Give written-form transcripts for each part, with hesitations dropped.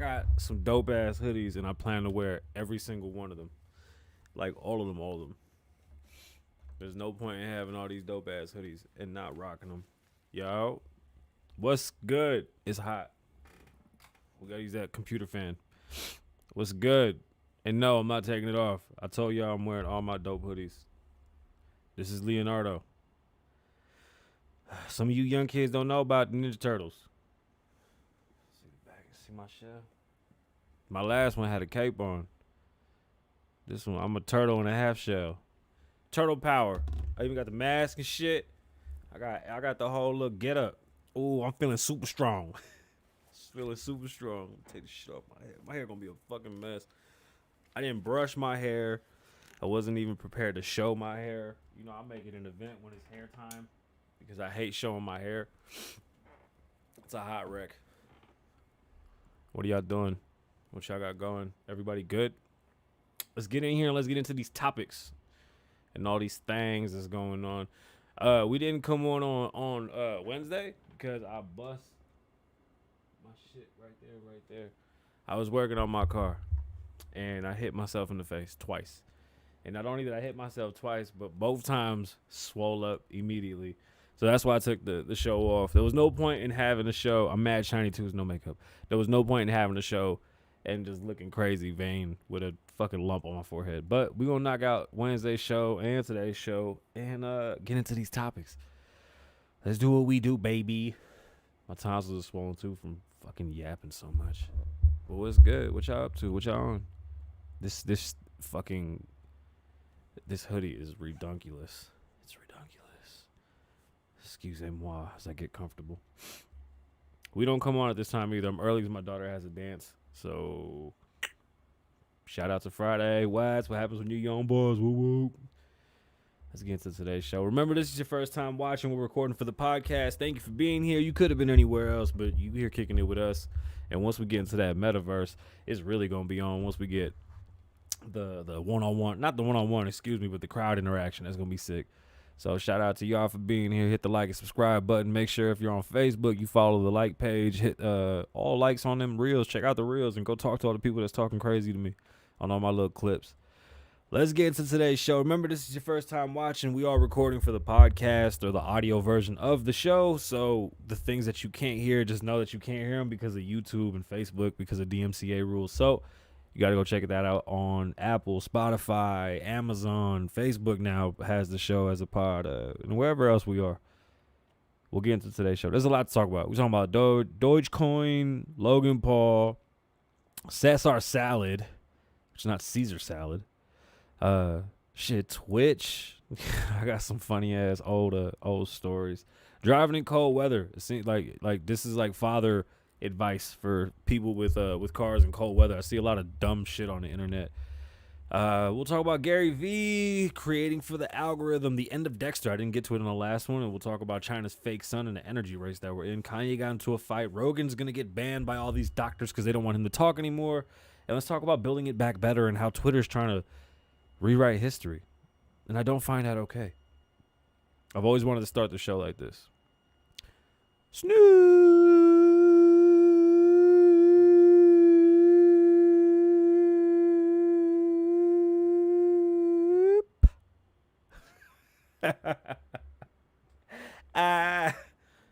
got some dope ass hoodies, and I plan to wear every single one of them, like all of them. There's no point in having all these dope ass hoodies and not rocking them. Yo, what's good? It's hot. We gotta use that computer fan. What's good? And no, I'm not taking it off. I told y'all I'm wearing all my dope hoodies. This is Leonardo. Some of you young kids don't know about the Ninja Turtles. See the back, see my shell? My last one had a cape on. This one, I'm a turtle and a half shell. Turtle power. I even got the mask and shit. I got the whole little get up. Ooh, I'm feeling super strong. Feeling super strong. Take the shit off my hair. My hair gonna be a fucking mess. I didn't brush my hair. I wasn't even prepared to show my hair. You know, I make it an event when it's hair time because I hate showing my hair. It's a hot wreck. What are y'all doing? What y'all got going? Everybody good? Let's get in here and let's get into these topics and all these things that's going on. We didn't come on Wednesday because I bust my shit right there. I was working on my car and I hit myself in the face twice. And not only did I hit myself twice, but both times swole up immediately. So that's why I took the show off. There was no point in having a show. I'm mad shiny too, with no makeup. There was no point in having a show and just looking crazy vain with a fucking lump on my forehead. But we're going to knock out Wednesday's show and today's show and get into these topics. Let's do what we do, baby. My tonsils are swollen too from fucking yapping so much. But what's good? What y'all up to? What y'all on? This hoodie is redunculous. It's redunculous. Excusez-moi as I get comfortable. We don't come on at this time either. I'm early because my daughter has a dance. So, shout out to Friday. What happens when you young boys? Woo woo. Let's get into today's show. Remember, this is your first time watching. We're recording for the podcast. Thank you for being here. You could have been anywhere else, but you here kicking it with us. And once we get into that metaverse, it's really going to be on. Once we get the one-on-one, not the one-on-one, excuse me, but the crowd interaction. That's going to be sick. So shout out to y'all for being here. Hit the like and subscribe button. Make sure if you're on Facebook, you follow the like page. Hit all likes on them reels. Check out the reels and go talk to all the people that's talking crazy to me on all my little clips. Let's get into today's show. Remember, this is your first time watching. We are recording for the podcast or the audio version of the show. So the things that you can't hear, just know that you can't hear them because of YouTube and Facebook, because of DMCA rules. So you got to go check that out on Apple, Spotify, Amazon, Facebook now has the show as a pod, and wherever else we are. We'll get into today's show. There's a lot to talk about. We're talking about Dogecoin, Logan Paul, Cesar salad, which is not Caesar salad. Twitch. I got some funny ass old stories. Driving in cold weather. It seems like this is like father advice for people with cars in cold weather. I see a lot of dumb shit on the internet. We'll talk about Gary V creating for the algorithm, the end of Dexter. I didn't get to it in the last one. And we'll talk about China's fake sun and the energy race that we're in. Kanye got into a fight. Rogan's going to get banned by all these doctors because they don't want him to talk anymore. And let's talk about building it back better and how Twitter's trying to rewrite history. And I don't find that okay. I've always wanted to start the show like this. Snoo!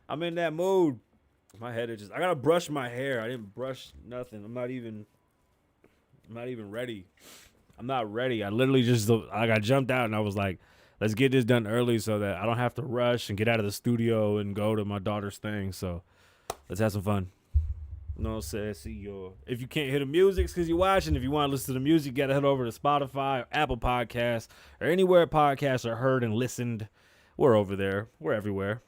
I'm in that mood. My head is just, I gotta brush my hair. I didn't brush nothing. I'm not even ready. I'm not ready. I literally I got jumped out and I was like, let's get this done early so that I don't have to rush and get out of the studio and go to my daughter's thing. So let's have some fun. No, sassy. If you can't hear the music, it's because you're watching. If you want to listen to the music, you got to head over to Spotify or Apple Podcasts or anywhere podcasts are heard and listened. We're over there. We're everywhere.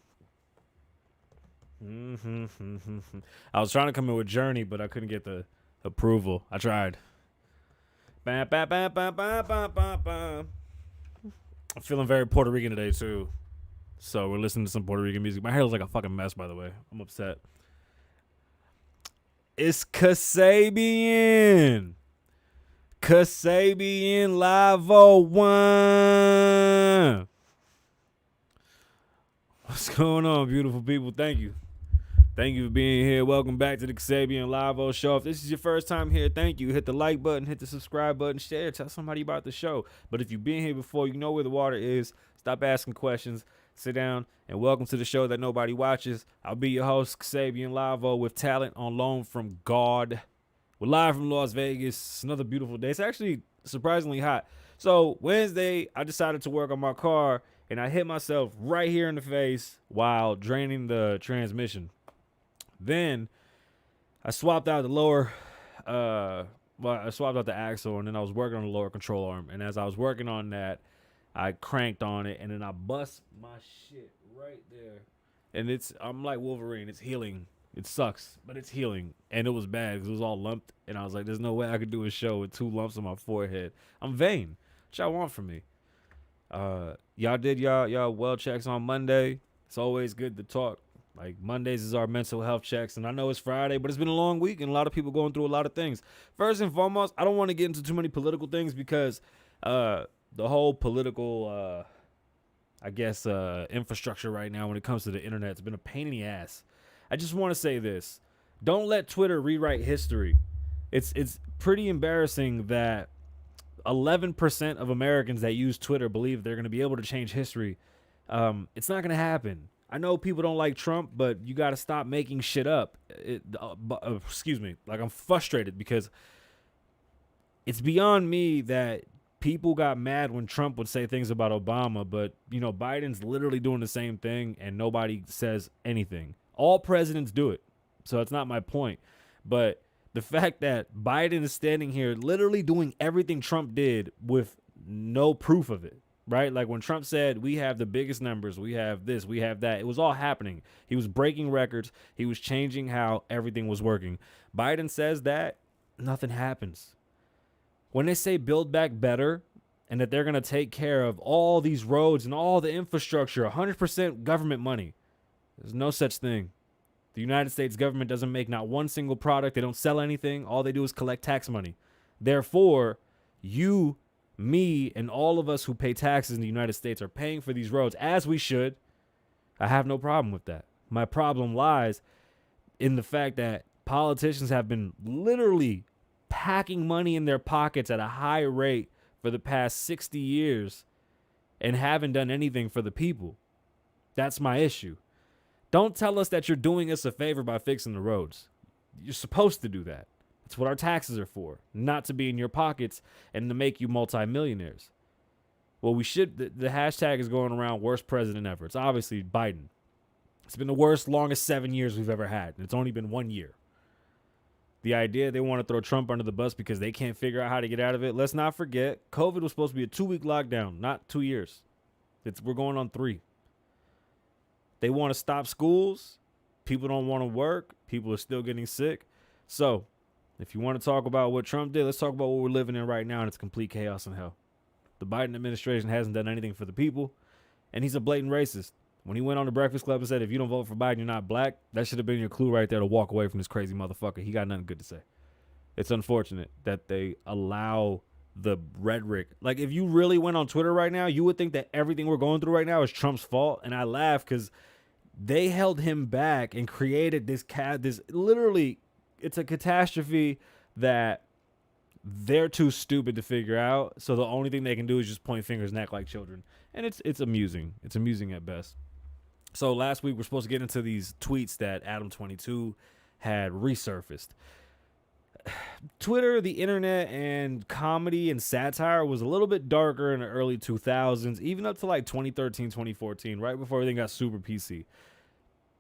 I was trying to come in with Journey, but I couldn't get the approval. I tried. I'm feeling very Puerto Rican today, too. So we're listening to some Puerto Rican music. My hair looks like a fucking mess, by the way. I'm upset. It's Kasabian. Kasabian Lavoe Show. What's going on, beautiful people? Thank you. Thank you for being here. Welcome back to the Kasabian Lavoe Show. If this is your first time here, thank you. Hit the like button, hit the subscribe button, share, tell somebody about the show. But if you've been here before, you know where the water is. Stop asking questions. Sit down and welcome to the show that nobody watches. I'll be your host, Kasabian Lavoe, with talent on loan from God. We're live from Las Vegas. It's another beautiful day. It's actually surprisingly hot. So Wednesday, I decided to work on my car, and I hit myself right here in the face while draining the transmission. Then I swapped out the lower, I swapped out the axle, and then I was working on the lower control arm. And as I was working on that, I cranked on it, and then I bust my shit right there. And I'm like Wolverine. It's healing. It sucks, but it's healing. And it was bad because it was all lumped. And I was like, there's no way I could do a show with 2 lumps on my forehead. I'm vain. What y'all want from me? Y'all did y'all well checks on Monday. It's always good to talk. Like, Mondays is our mental health checks, and I know it's Friday, but it's been a long week, and a lot of people going through a lot of things. First and foremost, I don't want to get into too many political things because the whole political, infrastructure right now when it comes to the internet, it's been a pain in the ass. I just want to say this. Don't let Twitter rewrite history. It's pretty embarrassing that 11% of Americans that use Twitter believe they're going to be able to change history. It's not going to happen. I know people don't like Trump, but you got to stop making shit up. Excuse me. Like, I'm frustrated because it's beyond me that people got mad when Trump would say things about Obama, but, Biden's literally doing the same thing and nobody says anything. All presidents do it, so that's not my point. But the fact that Biden is standing here literally doing everything Trump did with no proof of it. Right? Like when Trump said, we have the biggest numbers, we have this, we have that. It was all happening. He was breaking records. He was changing how everything was working. Biden says that, nothing happens. When they say build back better and that they're going to take care of all these roads and all the infrastructure, 100% government money, there's no such thing. The United States government doesn't make not one single product. They don't sell anything. All they do is collect tax money. Therefore, me, and all of us who pay taxes in the United States are paying for these roads, as we should. I have no problem with that. My problem lies in the fact that politicians have been literally packing money in their pockets at a high rate for the past 60 years and haven't done anything for the people. That's my issue. Don't tell us that you're doing us a favor by fixing the roads. You're supposed to do that. That's what our taxes are for, not to be in your pockets and to make you multimillionaires. Well, the hashtag is going around worst president ever. It's obviously Biden. It's been the worst, longest 7 years we've ever had, and it's only been 1 year. The idea they want to throw Trump under the bus because they can't figure out how to get out of it. Let's not forget, COVID was supposed to be a 2-week lockdown, not 2 years. We're going on 3. They want to stop schools. People don't want to work. People are still getting sick. So, if you want to talk about what Trump did, let's talk about what we're living in right now, and it's complete chaos and hell. The Biden administration hasn't done anything for the people, and he's a blatant racist. When he went on the Breakfast Club and said, if you don't vote for Biden, you're not black, that should have been your clue right there to walk away from this crazy motherfucker. He got nothing good to say. It's unfortunate that they allow the rhetoric. Like, if you really went on Twitter right now, you would think that everything we're going through right now is Trump's fault, and I laugh because they held him back and created this literally, it's a catastrophe that they're too stupid to figure out. So the only thing they can do is just point fingers and act like children. And it's amusing. It's amusing at best. So last week we're supposed to get into these tweets that Adam22 had resurfaced. Twitter, the internet, and comedy and satire was a little bit darker in the early 2000s, even up to like 2013, 2014, right before everything got super PC.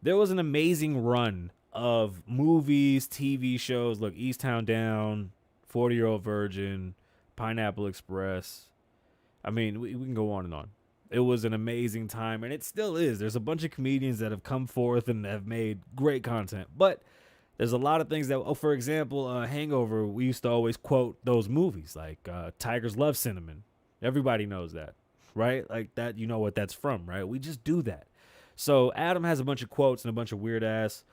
There was an amazing run of movies, TV shows, like Easttown Down, 40-Year-Old Virgin, Pineapple Express. I mean, we can go on and on. It was an amazing time, and it still is. There's a bunch of comedians that have come forth and have made great content, but there's a lot of things that, for example, Hangover, we used to always quote those movies, like Tigers Love Cinnamon. Everybody knows that, right? Like that, you know what that's from, right? We just do that. So Adam has a bunch of quotes and a bunch of weird-ass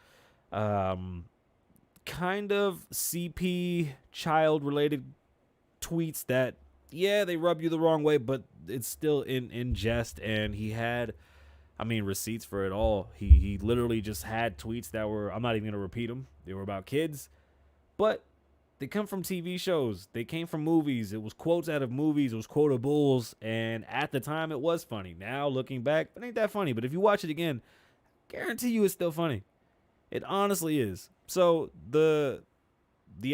kind of CP child-related tweets that, yeah, they rub you the wrong way, but it's still in jest. And he had, I mean, receipts for it all. He literally just had tweets that were, I'm not even gonna repeat them. They were about kids, but they come from TV shows. They came from movies. It was quotes out of movies. It was quotables, and at the time, it was funny. Now looking back, it ain't that funny. But if you watch it again, guarantee you it's still funny. It honestly is. So the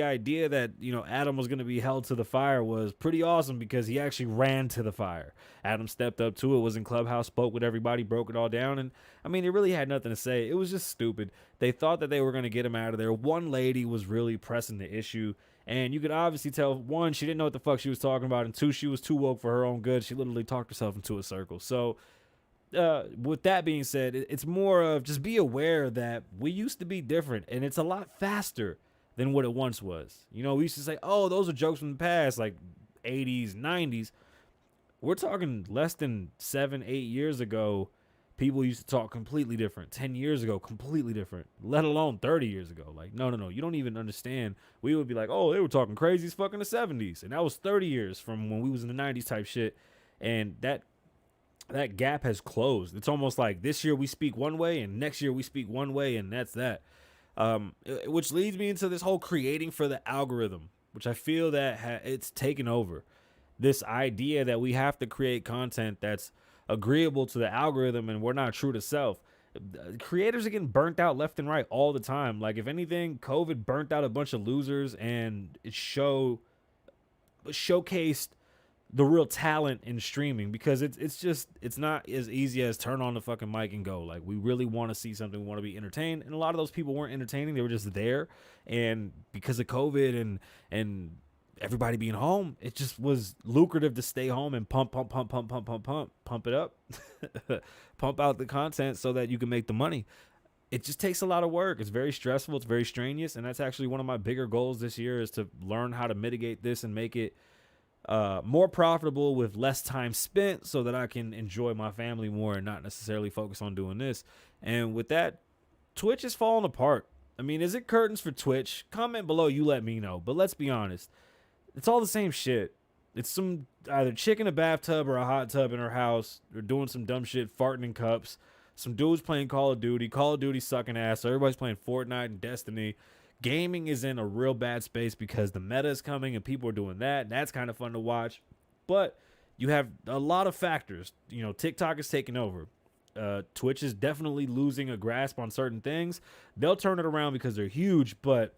idea that, you know, Adam was going to be held to the fire was pretty awesome because he actually ran to the fire. Adam stepped up to it, was in Clubhouse, spoke with everybody, broke it all down. And I mean, he really had nothing to say. It was just stupid. They thought that they were going to get him out of there. One lady was really pressing the issue. And you could obviously tell, one, she didn't know what the fuck she was talking about. And two, she was too woke for her own good. She literally talked herself into a circle. So with that being said, it's more of just be aware that we used to be different. And it's a lot faster than what it once was. You know, we used to say, oh, those are jokes from the past, like 80s, 90s. We're talking less than 7, 8 years ago. People used to talk completely different. 10 years ago, completely different, let alone 30 years ago. Like, no. You don't even understand. We would be like, oh, they were talking crazy as fuck in the 70s. And that was 30 years from when we was in the 90s type shit. And that gap has closed. It's almost like this year we speak one way and next year we speak one way, and that's that. Which leads me into this whole creating for the algorithm, which I feel that it's taken over. This idea that we have to create content that's agreeable to the algorithm and we're not true to self. Creators are getting burnt out left and right all the time. Like, if anything, COVID burnt out a bunch of losers, and it showcased the real talent in streaming, because it's not as easy as turn on the fucking mic and go. Like, we really want to see something, we want to be entertained, and a lot of those people weren't entertaining, they were just there. And because of COVID and everybody being home, it just was lucrative to stay home and pump it up, pump out the content so that you can make the money. It just takes a lot of work. It's very stressful, it's very strenuous, and that's actually one of my bigger goals this year, is to learn how to mitigate this and make it more profitable with less time spent, so that I can enjoy my family more and not necessarily focus on doing this. And with that, Twitch is falling apart. I mean, is it curtains for Twitch? Comment below, you let me know. But let's be honest, it's all the same shit. It's some either chick in a bathtub or a hot tub in her house, or doing some dumb shit, farting in cups. Some dudes playing Call of Duty sucking ass. So everybody's playing Fortnite and Destiny. Gaming is in a real bad space because the meta is coming and people are doing that. And that's kind of fun to watch. But you have a lot of factors. You know, TikTok is taking over. Twitch is definitely losing a grasp on certain things. They'll turn it around because they're huge. But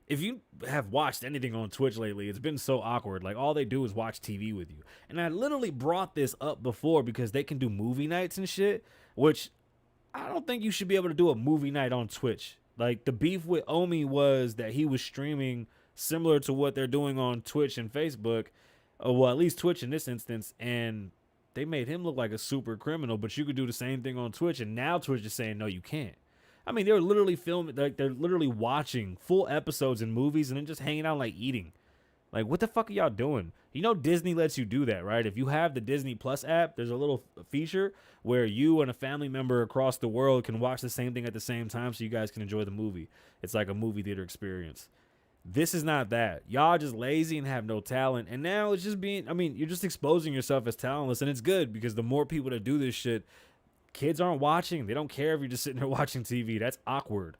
if you have watched anything on Twitch lately, it's been so awkward. Like, all they do is watch TV with you. And I literally brought this up before because they can do movie nights and shit, which I don't think you should be able to do a movie night on Twitch. Like, the beef with Omi was that he was streaming similar to what they're doing on Twitch and Facebook, well, at least Twitch in this instance, and they made him look like a super criminal. But you could do the same thing on Twitch, and now Twitch is saying, no, you can't. I mean, they're literally filming, like, they're literally watching full episodes and movies and then just hanging out, like, eating. Like, what the fuck are y'all doing? You know Disney lets you do that, right? If you have the Disney Plus app, there's a little feature where you and a family member across the world can watch the same thing at the same time, so you guys can enjoy the movie. It's like a movie theater experience. This is not that. Y'all just lazy and have no talent. And now it's just being, I mean, you're just exposing yourself as talentless, and it's good because the more people that do this shit, kids aren't watching. They don't care if you're just sitting there watching TV. That's awkward.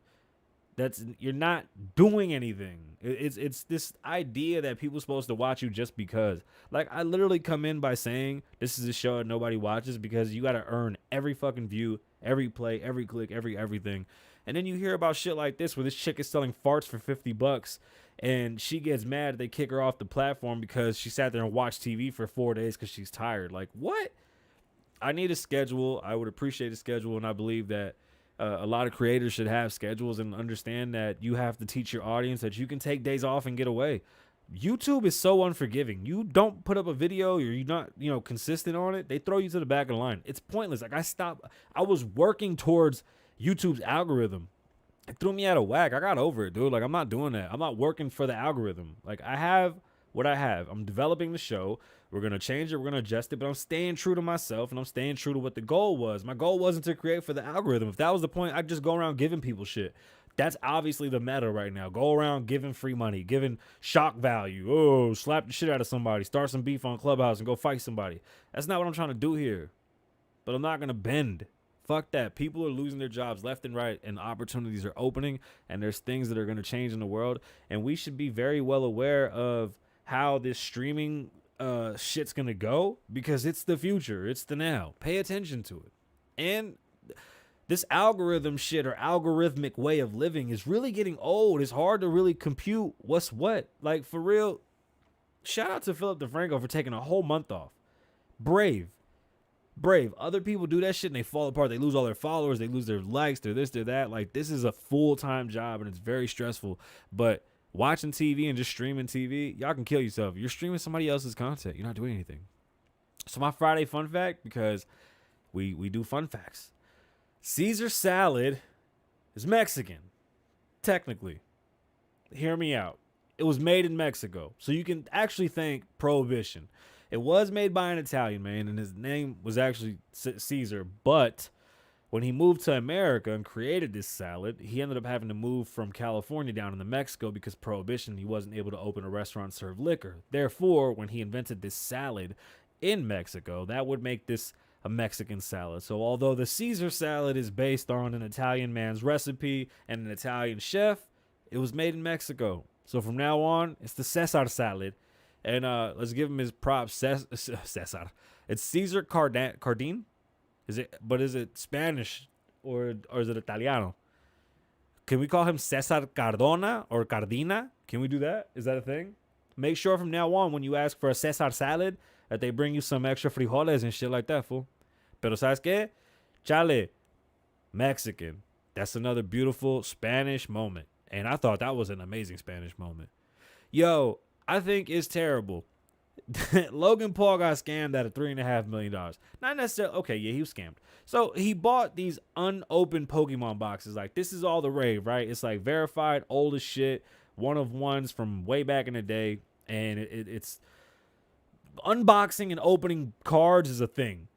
You're not doing anything. It's this idea that people are supposed to watch you just because. Like, I literally come in by saying this is a show that nobody watches because you got to earn every fucking view, every play, every click, everything. And then you hear about shit like this where this chick is selling farts for $50 and she gets mad they kick her off the platform because she sat there and watched TV for 4 days because she's tired. Like, what? I need a schedule. I would appreciate a schedule, and I believe that a lot of creators should have schedules and understand that you have to teach your audience that you can take days off and get away. YouTube is so unforgiving. You don't put up a video or you're not, consistent on it, they throw you to the back of the line. It's pointless. Like, I was working towards YouTube's algorithm. It threw me out of whack. I got over it, dude. Like, I'm not doing that. I'm not working for the algorithm. Like, I have what I have. I'm developing the show. We're going to change it. We're going to adjust it. But I'm staying true to myself, and I'm staying true to what the goal was. My goal wasn't to create for the algorithm. If that was the point, I'd just go around giving people shit. That's obviously the meta right now. Go around giving free money, giving shock value. Oh, slap the shit out of somebody. Start some beef on Clubhouse and go fight somebody. That's not what I'm trying to do here. But I'm not going to bend. Fuck that. People are losing their jobs left and right, and opportunities are opening, and there's things that are going to change in the world. And we should be very well aware of how this streaming shit's going to go, because it's the future. It's the now. Pay attention to it. And this algorithm shit, or algorithmic way of living, is really getting old. It's hard to really compute what's what. Like, for real, shout out to Philip DeFranco for taking a whole month off. Brave. Other people do that shit and they fall apart. They lose all their followers. They lose their likes. They're this, they're that. Like, this is a full-time job and it's very stressful. But watching TV and just streaming TV, y'all can kill yourself. You're streaming somebody else's content. You're not doing anything. So my Friday fun fact, because we do fun facts. Caesar salad is Mexican, technically. Hear me out. It was made in Mexico. So you can actually thank Prohibition. It was made by an Italian man, and his name was actually Caesar. But when he moved to America and created this salad, he ended up having to move from California down into Mexico because Prohibition. He wasn't able to open a restaurant and serve liquor. Therefore, when he invented this salad in Mexico, that would make this a Mexican salad. So although the Caesar salad is based on an Italian man's recipe and an Italian chef, it was made in Mexico. So from now on, it's the Cesar salad. And let's give him his props. Cesar. It's Caesar Cardin. Is it Spanish or is it Italiano? Can we call him Cesar Cardona or Cardina? Can we do that? Is that a thing? Make sure from now on when you ask for a Cesar salad that they bring you some extra frijoles and shit like that, fool. Pero ¿sabes qué? Chale. Mexican. That's another beautiful Spanish moment. And I thought that was an amazing Spanish moment. Yo, I think it's terrible. Logan Paul got scammed out of $3.5 million. Not necessarily. Okay, yeah, he was scammed. So he bought these unopened Pokemon boxes. Like, this is all the rave, right? It's like verified, old as shit, one of ones from way back in the day. And it's unboxing and opening cards is a thing.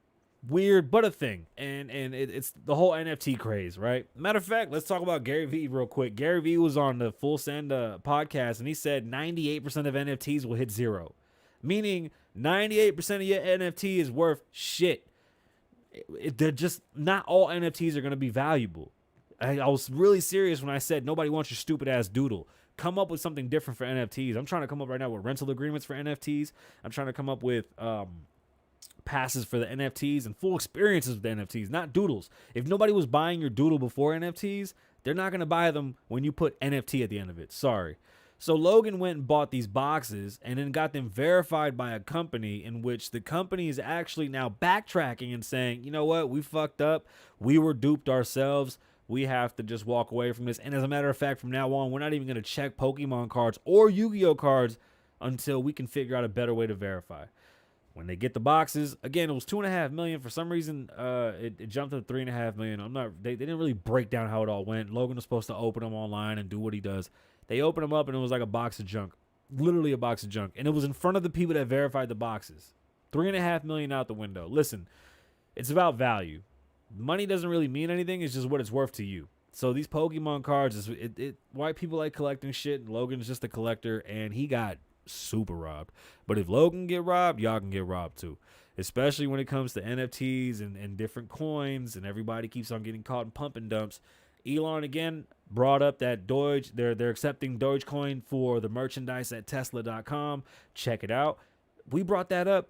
Weird, but a thing. And it's the whole NFT craze, right? Matter of fact, let's talk about Gary Vee real quick. Gary Vee was on the Full Send podcast, and he said 98% of NFTs will hit zero. Meaning 98% of your NFT is worth shit. They're just, not all NFTs are going to be valuable. I was really serious when I said nobody wants your stupid ass doodle. Come up with something different for NFTs. I'm trying to come up right now with rental agreements for NFTs. I'm trying to come up with passes for the NFTs and full experiences with the NFTs, not doodles. If nobody was buying your doodle before NFTs, they're not going to buy them when you put NFT at the end of it. Sorry. So Logan went and bought these boxes and then got them verified by a company, in which the company is actually now backtracking and saying, you know what, we fucked up. We were duped ourselves. We have to just walk away from this. And as a matter of fact, from now on, we're not even going to check Pokemon cards or Yu-Gi-Oh cards until we can figure out a better way to verify. When they get the boxes, again, it was $2.5 million. For some reason, it jumped to $3.5 million. They didn't really break down how it all went. Logan was supposed to open them online and do what he does. They opened them up and it was like a box of junk, literally a box of junk, and it was in front of the people that verified the boxes. $3.5 million out the window. Listen, it's about value. Money doesn't really mean anything. It's just what it's worth to you. So these Pokemon cards, white people like collecting shit. And Logan's just a collector, and he got super robbed. But if Logan get robbed, y'all can get robbed too, especially when it comes to NFTs and different coins, and everybody keeps on getting caught in pump and dumps. Elon again brought up that Doge, they're accepting Dogecoin for the merchandise at Tesla.com. Check it out. We brought that up.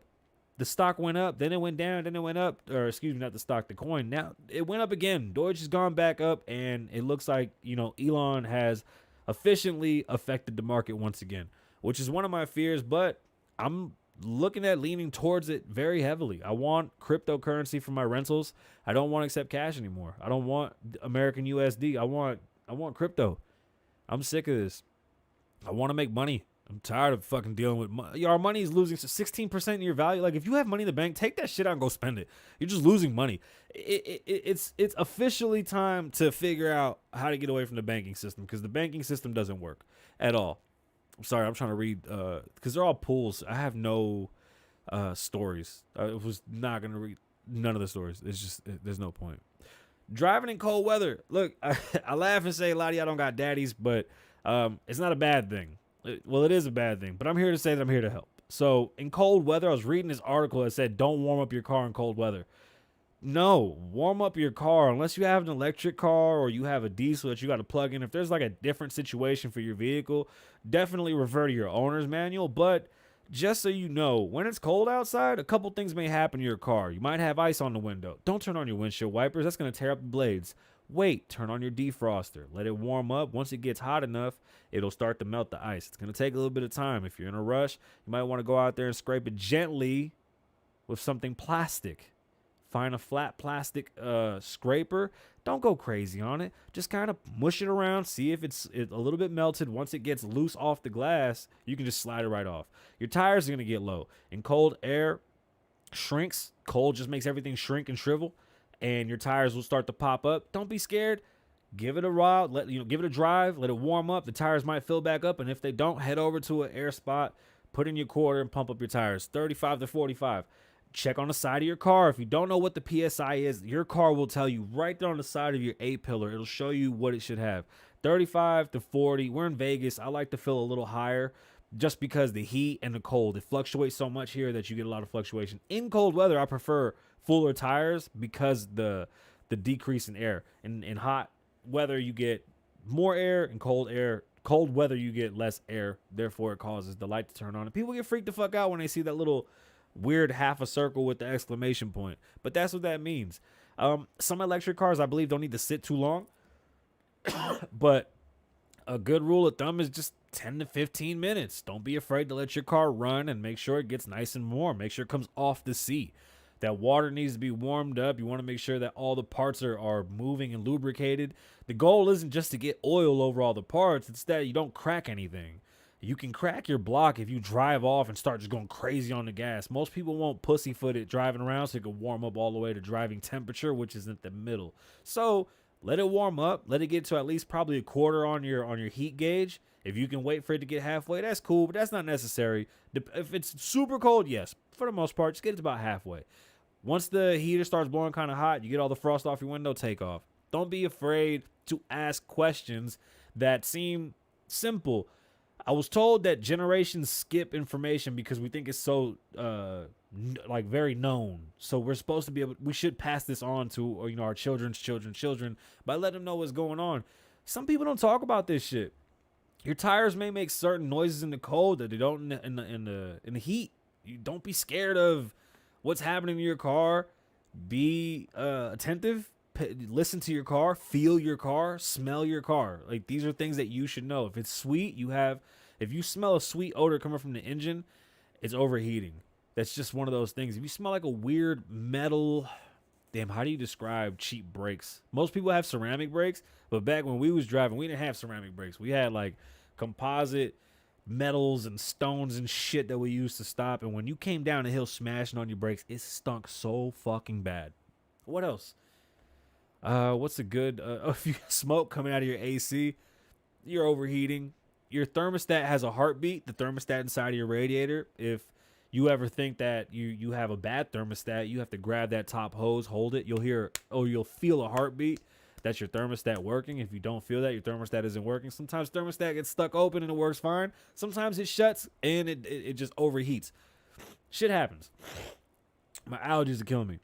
The stock went up, then it went down, then it went up, or excuse me, not the stock, the coin. Now it went up again. Doge has gone back up, and it looks like, Elon has efficiently affected the market once again, which is one of my fears, but I'm looking at leaning towards it very heavily. I want cryptocurrency for my rentals. I don't want to accept cash anymore. I don't want American USD. I want crypto. I'm sick of this. I want to make money. I'm tired of fucking dealing with money. Our money is losing 16% in your value. Like, if you have money in the bank, take that shit out and go spend it. You're just losing money. It's officially time to figure out how to get away from the banking system, because the banking system doesn't work at all. I'm sorry, I'm trying to read, because they're all pools. I have no stories. I was not going to read none of the stories. It's just, there's no point. Driving in cold weather. Look, I laugh and say a lot of y'all don't got daddies, but it's not a bad thing. Well, it is a bad thing, but I'm here to say that I'm here to help. So in cold weather, I was reading this article that said, don't warm up your car in cold weather. No, warm up your car unless you have an electric car or you have a diesel that you got to plug in. If there's like a different situation for your vehicle, definitely revert to your owner's manual. But just so you know, when it's cold outside, a couple things may happen to your car. You might have ice on the window. Don't turn on your windshield wipers. That's going to tear up the blades. Wait, turn on your defroster. Let it warm up. Once it gets hot enough, it'll start to melt the ice. It's going to take a little bit of time. If you're in a rush, you might want to go out there and scrape it gently with something plastic. Find a flat plastic scraper. Don't go crazy on it. Just kind of mush it around. See if it's a little bit melted. Once it gets loose off the glass, you can just slide it right off. Your tires are going to get low. And cold air shrinks. Cold just makes everything shrink and shrivel. And your tires will start to pop up. Don't be scared. Give it a ride. Give it a drive. Let it warm up. The tires might fill back up. And if they don't, head over to an air spot. Put in your quarter and pump up your tires. 35 to 45. Check on the side of your car. If you don't know what the PSI is, your car will tell you right there on the side of your A-pillar. It'll show you what it should have. 35 to 40. We're in Vegas. I like to feel a little higher just because the heat and the cold. It fluctuates so much here that you get a lot of fluctuation. In cold weather, I prefer fuller tires because the decrease in air. In hot weather, you get more air. In cold weather, you get less air. Therefore, it causes the light to turn on. And people get freaked the fuck out when they see that little weird half a circle with the exclamation point. But that's what that means. Some electric cars, I believe, don't need to sit too long. But a good rule of thumb is just 10 to 15 minutes. Don't be afraid to let your car run and make sure it gets nice and warm. Make sure it comes off the seat. That water needs to be warmed up. You want to make sure that all the parts are moving and lubricated. The goal isn't just to get oil over all the parts. It's that you don't crack anything. You can crack your block if you drive off and start just going crazy on the gas. Most people won't pussyfoot it driving around so it can warm up all the way to driving temperature, which is in the middle. So let it warm up. Let it get to at least probably a quarter on your heat gauge. If you can wait for it to get halfway, that's cool, but that's not necessary. If it's super cold, yes, for the most part, just get it to about halfway. Once the heater starts blowing kind of hot, you get all the frost off your window, take off. Don't be afraid to ask questions that seem simple. I was told that generations skip information because we think it's so very known. So we're supposed to we should pass this on to our children's children by letting them know what's going on. Some people don't talk about this shit. Your tires may make certain noises in the cold that they don't in the heat. You don't be scared of what's happening to your car. Be attentive. Listen to your car, feel your car, smell your car. Like, these are things that you should know. If it's sweet, if you smell a sweet odor coming from the engine, it's overheating. That's just one of those things. If you smell like a weird metal, how do you describe cheap brakes? Most people have ceramic brakes, but back when we was driving, we didn't have ceramic brakes. We had like composite metals and stones and shit that we used to stop. And when you came down the hill smashing on your brakes, it stunk so fucking bad. What else? What's a good, if you smoke coming out of your AC, you're overheating. Your thermostat has a heartbeat, the thermostat inside of your radiator. If you ever think that you have a bad thermostat, you have to grab that top hose, hold it. You'll feel a heartbeat. That's your thermostat working. If you don't feel that, your thermostat isn't working. Sometimes thermostat gets stuck open and it works fine. Sometimes it shuts and it just overheats. Shit happens. My allergies are killing me.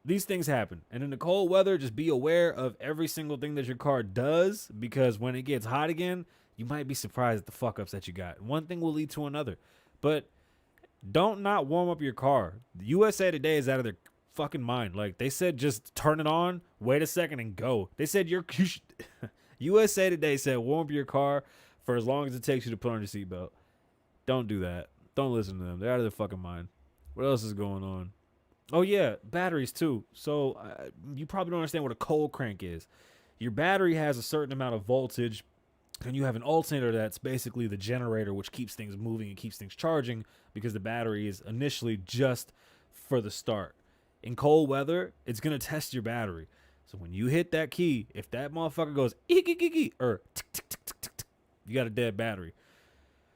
These things happen. And in the cold weather, just be aware of every single thing that your car does, because when it gets hot again, you might be surprised at the fuck ups that you got. One thing will lead to another. But don't not warm up your car. The USA Today is out of their fucking mind. Like, they said just turn it on, wait a second, and go. They said USA Today said warm up your car for as long as it takes you to put on your seatbelt. Don't do that. Don't listen to them. They're out of their fucking mind. What else is going on? Oh, yeah, batteries, too. So you probably don't understand what a cold crank is. Your battery has a certain amount of voltage, and you have an alternator that's basically the generator, which keeps things moving and keeps things charging, because the battery is initially just for the start. In cold weather, it's going to test your battery. So when you hit that key, if that motherfucker goes eek, eek, eek, eek, or tick, tick, tick, tick, tick, tick, you got a dead battery.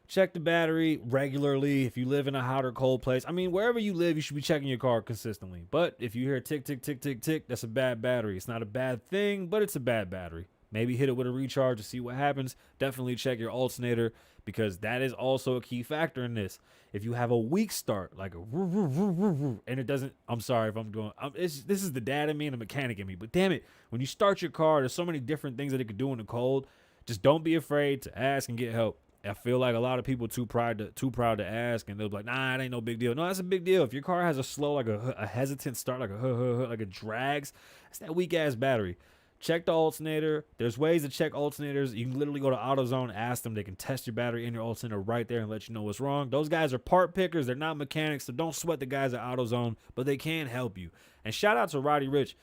Check the battery regularly. If you live in a hot or cold place, wherever you live, you should be checking your car consistently. But if you hear tick, tick, tick, tick, tick, that's a bad battery. It's not a bad thing, but it's a bad battery. Maybe hit it with a recharge to see what happens. Definitely check your alternator. because that is also a key factor in this. If you have a weak start, like and it doesn't, I'm sorry if I'm doing, this is the dad in me and the mechanic in me, but damn it, when you start your car, there's so many different things that it could do in the cold. Just don't be afraid to ask and get help. I feel like a lot of people too proud to ask, and they'll be like, nah, it ain't no big deal. No, that's a big deal. If your car has a slow, like a hesitant start, like like it drags, it's that weak ass battery. Check the alternator. There's ways to check alternators. You can literally go to AutoZone, ask them. They can test your battery in your alternator right there and let you know what's wrong. Those guys are part pickers. They're not mechanics, so don't sweat the guys at AutoZone, but they can help you. And shout out to Roddy Ricch.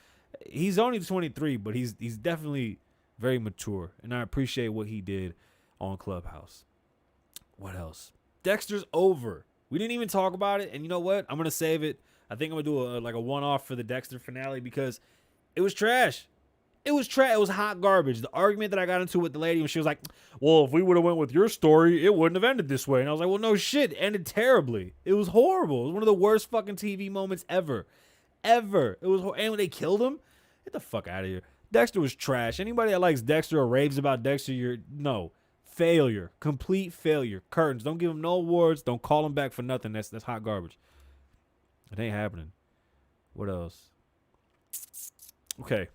He's only 23, but he's definitely very mature, and I appreciate what he did on Clubhouse. What else? Dexter's over. We didn't even talk about it, and you know what? I'm gonna save it. I think I'm gonna do a one-off for the Dexter finale because it was trash. It was trash. It was hot garbage. The argument that I got into with the lady when she was like, well, if we would have went with your story, it wouldn't have ended this way. And I was like, well, no shit. It ended terribly. It was horrible. It was one of the worst fucking TV moments ever. Ever. It was and when they killed him, get the fuck out of here. Dexter was trash. Anybody that likes Dexter or raves about Dexter, failure. Complete failure. Curtains. Don't give him no awards. Don't call him back for nothing. That's hot garbage. It ain't happening. What else? Okay.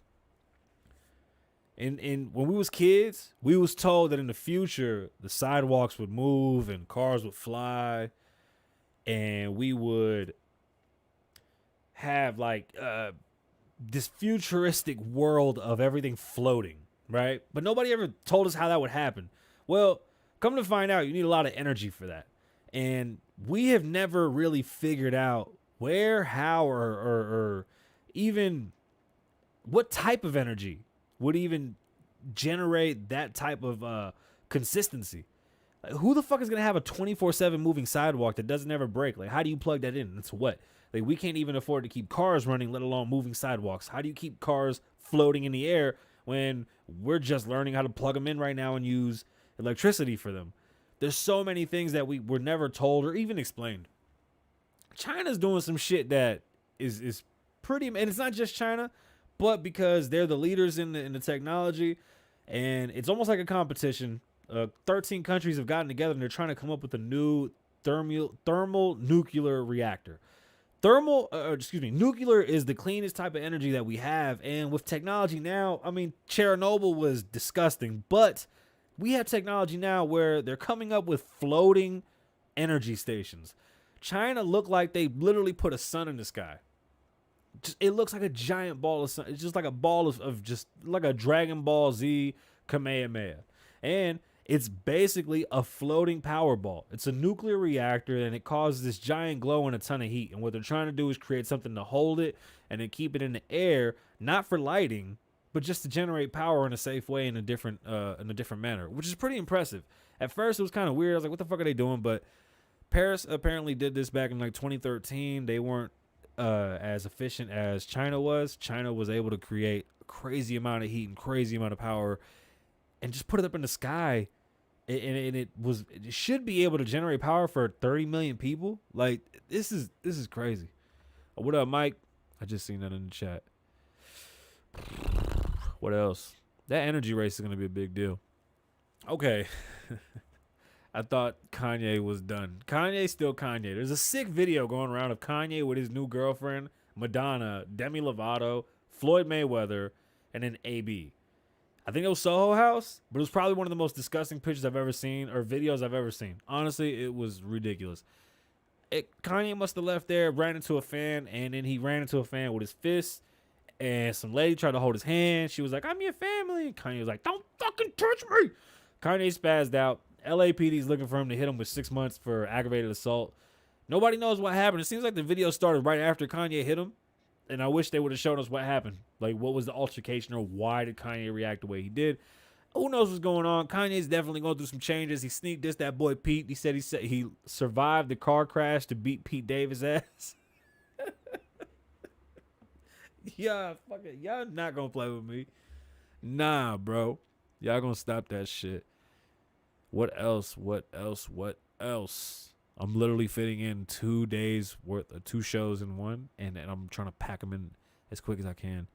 And when we was kids, we was told that in the future the sidewalks would move and cars would fly, and we would have like this futuristic world of everything floating, right? But nobody ever told us how that would happen. Well, come to find out, you need a lot of energy for that, and we have never really figured out where, how, or even what type of energy would even generate that type of consistency. Like, who the fuck is going to have a 24/7 moving sidewalk that doesn't ever break? Like, how do you plug that in? It's what? Like, we can't even afford to keep cars running, let alone moving sidewalks. How do you keep cars floating in the air when we're just learning how to plug them in right now and use electricity for them? There's so many things that we were never told or even explained. China's doing some shit that is pretty, and it's not just China, but because they're the leaders in the technology, and it's almost like a competition. 13 countries have gotten together and they're trying to come up with a new thermal nuclear reactor. Nuclear is the cleanest type of energy that we have, and with technology now, I mean, Chernobyl was disgusting, but we have technology now where they're coming up with floating energy stations. China looked like they literally put a sun in the sky. It looks like a giant ball of sun. It's just like a ball of just like a Dragon Ball Z Kamehameha. And it's basically a floating power ball. It's a nuclear reactor, and it causes this giant glow and a ton of heat. And what they're trying to do is create something to hold it and then keep it in the air, not for lighting, but just to generate power in a safe way in a different manner, which is pretty impressive. At first, it was kind of weird. I was like, what the fuck are they doing? But Paris apparently did this back in like 2013. They weren't as efficient as China was. China was able to create a crazy amount of heat and crazy amount of power and just put it up in the sky. And it should be able to generate power for 30 million people. Like, this is crazy. What up, Mike? I just seen that in the chat. What else? That energy race is going to be a big deal. Okay. I thought Kanye was done. Kanye's still Kanye. There's a sick video going around of Kanye with his new girlfriend, Madonna, Demi Lovato, Floyd Mayweather, and then AB. I think it was Soho House, but it was probably one of the most disgusting pictures I've ever seen or videos I've ever seen. Honestly, it was ridiculous. Kanye must have left there, ran into a fan, and then he ran into a fan with his fist, and some lady tried to hold his hand. She was like, I'm your family. And Kanye was like, don't fucking touch me. Kanye spazzed out. LAPD's looking for him to hit him with 6 months for aggravated assault. Nobody knows what happened. It seems like the video started right after Kanye hit him, and I wish they would have shown us what happened. Like, what was the altercation, or why did Kanye react the way he did? Who knows what's going on? Kanye's definitely going through some changes. He sneak dissed that boy Pete. He said he survived the car crash to beat Pete Davis' ass. Yeah, fuck it. Y'all not going to play with me. Nah, bro. Y'all going to stop that shit. What else? I'm literally fitting in 2 days worth of 2 shows in one, and I'm trying to pack them in as quick as I can.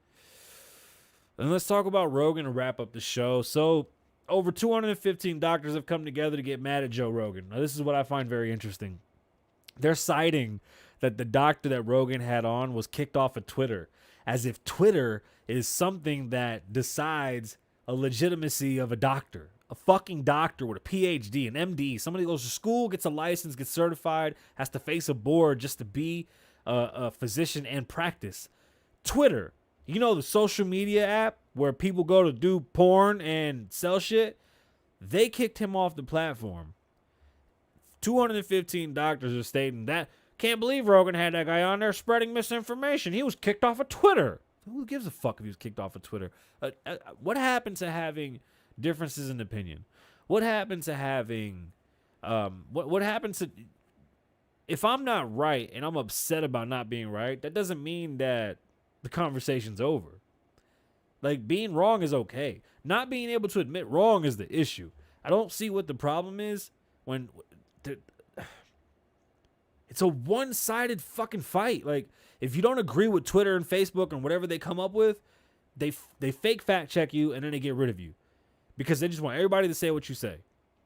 And let's talk about Rogan and wrap up the show. So over 215 doctors have come together to get mad at Joe Rogan. Now, this is what I find very interesting. They're citing that the doctor that Rogan had on was kicked off of Twitter, as if Twitter is something that decides a legitimacy of a doctor. A fucking doctor with a PhD, an MD, somebody goes to school, gets a license, gets certified, has to face a board just to be a physician and practice. Twitter, you know, the social media app where people go to do porn and sell shit, they kicked him off the platform. 215 doctors are stating that. Can't believe Rogan had that guy on there spreading misinformation. He was kicked off of Twitter. Who gives a fuck if he was kicked off of Twitter? What happened to having differences in opinion? What happened to having what happens to, if I'm not right and I'm upset about not being right, that doesn't mean that the conversation's over. Like, being wrong is okay. Not being able to admit wrong is the issue. I don't see what the problem is when it's a one-sided fucking fight. Like, if you don't agree with Twitter and Facebook and whatever they come up with, they fake fact check you and then they get rid of you because they just want everybody to say what you say.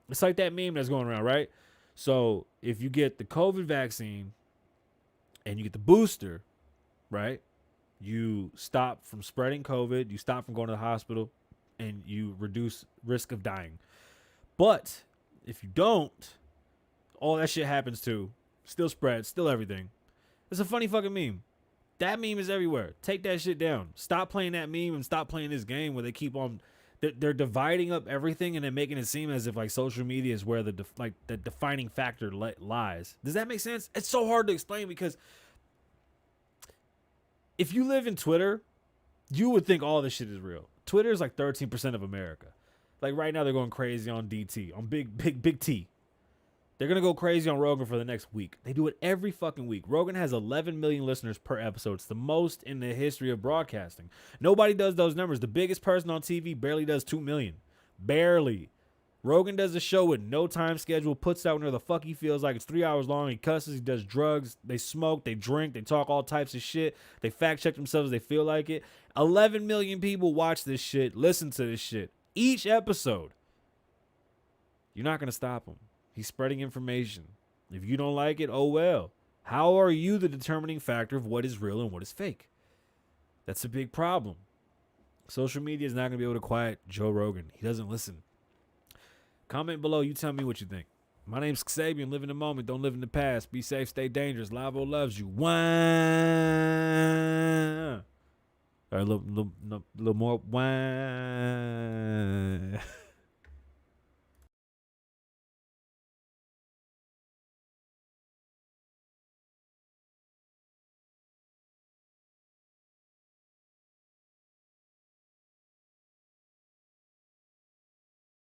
It's like that meme that's going around, right? So if you get the COVID vaccine and you get the booster, right, you stop from spreading COVID, you stop from going to the hospital, and you reduce risk of dying. But if you don't, all that shit happens too. Still spreads, still everything. It's a funny fucking meme. That meme is everywhere. Take that shit down. Stop playing that meme and stop playing this game where they keep on. They're dividing up everything and then making it seem as if like social media is where the defining factor lies. Does that make sense? It's so hard to explain because if you live in Twitter, you would think all this shit is real. Twitter is like 13% of America. Like right now they're going crazy on DT, on big T. They're going to go crazy on Rogan for the next week. They do it every fucking week. Rogan has 11 million listeners per episode. It's the most in the history of broadcasting. Nobody does those numbers. The biggest person on TV barely does 2 million. Barely. Rogan does a show with no time schedule, puts out whenever the fuck he feels like. It's 3 hours long. He cusses, he does drugs, they smoke, they drink, they talk all types of shit. They fact check themselves, they feel like it. 11 million people watch this shit, listen to this shit. Each episode. You're not going to stop him. He's spreading information. If you don't like it, oh well. How are you the determining factor of what is real and what is fake? That's a big problem. Social media is not going to be able to quiet Joe Rogan. He doesn't listen. Comment below. You tell me what you think. My name's Kasabian. Live in the moment. Don't live in the past. Be safe. Stay dangerous. Lavoe loves you. Wah. All right, a little more. Wah.